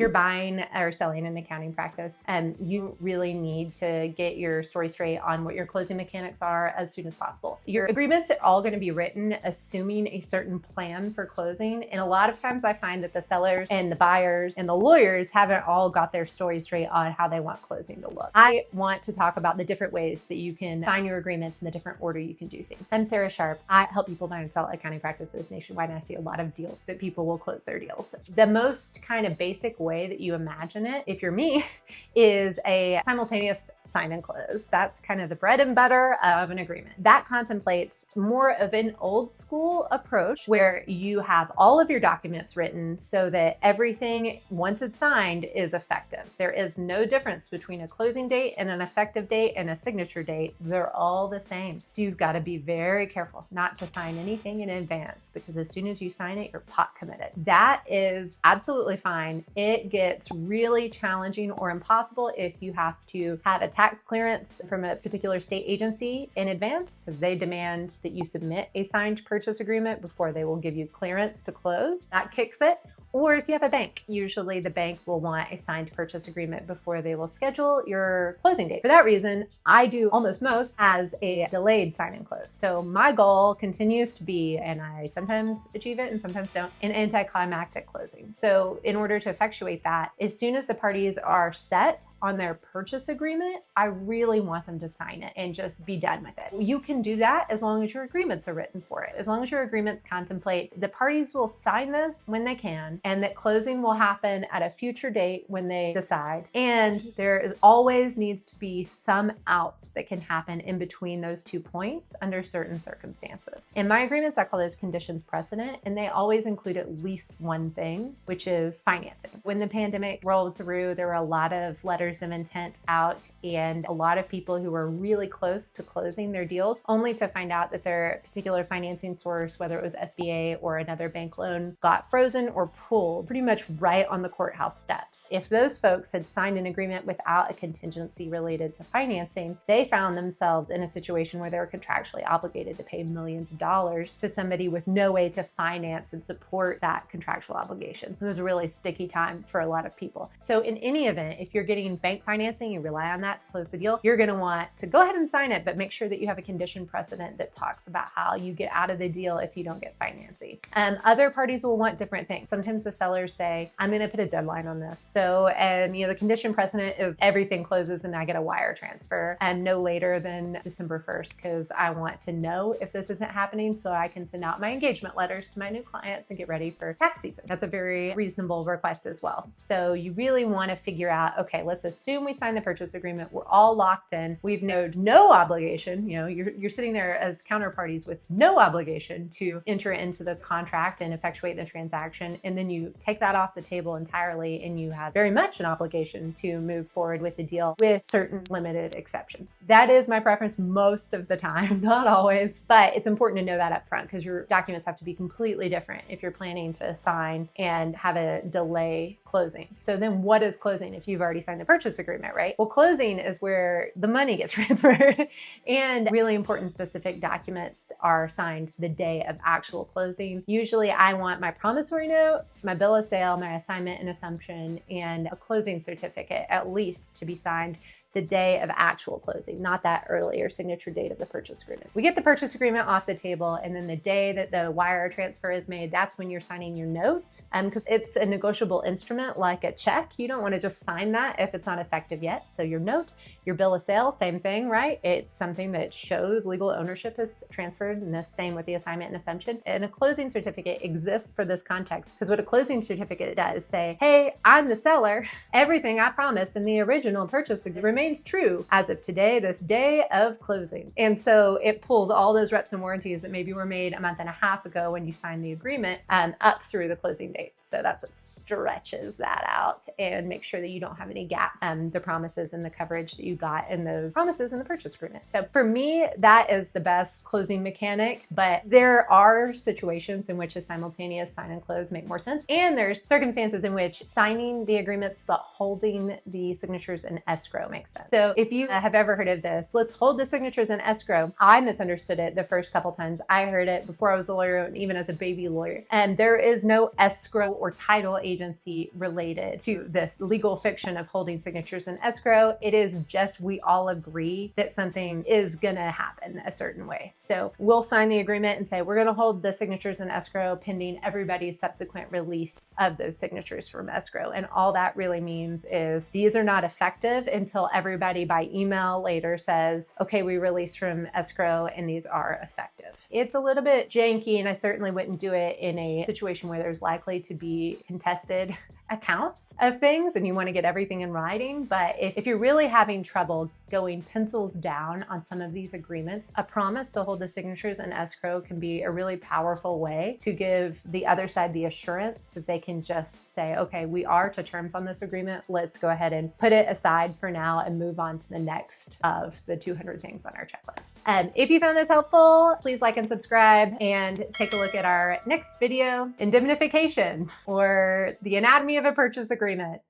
you're buying or selling an accounting practice, you really need to get your story straight on what your closing mechanics are as soon as possible. Your agreements are all going to be written assuming a certain plan for closing. And a lot of times I find that the sellers and the buyers and the lawyers haven't all got their story straight on how they want closing to look. I want to talk about the different ways that you can sign your agreements and the different order you can do things. I'm Sara Sharp. I help people buy and sell accounting practices nationwide, and I see a lot of deals that people will close their deals. The most kind of basic way that you imagine it, if you're me, is a simultaneous sign and close. That's kind of the bread and butter of an agreement. That contemplates more of an old school approach where you have all of your documents written so that everything, once it's signed, is effective. There is no difference between a closing date and an effective date and a signature date. They're all the same. So you've got to be very careful not to sign anything in advance, because as soon as you sign it, you're pot committed. That is absolutely fine. It gets really challenging or impossible if you have to have a tax clearance from a particular state agency in advance, because they demand that you submit a signed purchase agreement before they will give you clearance to close. That kicks it. Or if you have a bank, usually the bank will want a signed purchase agreement before they will schedule your closing date. For that reason, I do almost most as a delayed sign and close. So my goal continues to be, and I sometimes achieve it and sometimes don't, an anticlimactic closing. So in order to effectuate that, as soon as the parties are set on their purchase agreement, I really want them to sign it and just be done with it. You can do that as long as your agreements are written for it. As long as your agreements contemplate the parties will sign this when they can, and that closing will happen at a future date when they decide. And there always needs to be some outs that can happen in between those 2 points under certain circumstances. In my agreements, I call those conditions precedent, and they always include at least one thing, which is financing. When the pandemic rolled through, there were a lot of letters of intent out, and a lot of people who were really close to closing their deals, only to find out that their particular financing source, whether it was SBA or another bank loan, got frozen or pulled pretty much right on the courthouse steps. If those folks had signed an agreement without a contingency related to financing, they found themselves in a situation where they were contractually obligated to pay millions of dollars to somebody with no way to finance and support that contractual obligation. It was a really sticky time for a lot of people. So in any event, if you're getting bank financing, you rely on that to close the deal, you're going to want to go ahead and sign it, but make sure that you have a condition precedent that talks about how you get out of the deal if you don't get financing. Other parties will want different things. Sometimes the sellers say, I'm going to put a deadline on this. So, the condition precedent is everything closes and I get a wire transfer and no later than December 1st, because I want to know if this isn't happening so I can send out my engagement letters to my new clients and get ready for tax season. That's a very reasonable request as well. So you really want to figure out, okay, let's assume we sign the purchase agreement. We're all locked in. We've no obligation. You're sitting there as counterparties with no obligation to enter into the contract and effectuate the transaction. And then you take that off the table entirely, and you have very much an obligation to move forward with the deal with certain limited exceptions. That is my preference most of the time, not always, but it's important to know that up front, because your documents have to be completely different if you're planning to sign and have a delay closing. So then what is closing if you've already signed the purchase agreement, right? Well, closing is where the money gets transferred, and really important specific documents are signed the day of actual closing. Usually I want my promissory note, my bill of sale, my assignment and assumption, and a closing certificate at least to be signed the day of actual closing, not that earlier signature date of the purchase agreement. We get the purchase agreement off the table, and then the day that the wire transfer is made, that's when you're signing your note. Because it's a negotiable instrument like a check. You don't want to just sign that if it's not effective yet. So your note, your bill of sale, same thing, right? It's something that shows legal ownership is transferred, and the same with the assignment and assumption. And a closing certificate exists for this context, because what a closing certificate does say, hey, I'm the seller. Everything I promised in the original purchase agreement remains true as of today, this day of closing. And so it pulls all those reps and warranties that maybe were made a month and a half ago when you signed the agreement up through the closing date. So that's what stretches that out and make sure that you don't have any gaps the promises and the coverage that you got in those promises in the purchase agreement. So for me, that is the best closing mechanic, but there are situations in which a simultaneous sign and close make more sense. And there's circumstances in which signing the agreements but holding the signatures in escrow makes sense. So if you have ever heard of this, let's hold the signatures in escrow. I misunderstood it the first couple times. I heard it before I was a lawyer and even as a baby lawyer. And there is no escrow or title agency related to this legal fiction of holding signatures in escrow. It is just we all agree that something is going to happen a certain way. So we'll sign the agreement and say we're going to hold the signatures in escrow pending everybody's subsequent release of those signatures from escrow. And all that really means is these are not effective until everybody by email later says, okay, we released from escrow and these are effective. It's a little bit janky, and I certainly wouldn't do it in a situation where there's likely to be contested accounts of things and you want to get everything in writing. But if you're really having trouble going pencils down on some of these agreements, a promise to hold the signatures in escrow can be a really powerful way to give the other side the assurance that they can just say, okay, we are to terms on this agreement. Let's go ahead and put it aside for now and move on to the next of the 200 things on our checklist. And if you found this helpful, please like and subscribe and take a look at our next video, indemnification, or the anatomy of a purchase agreement.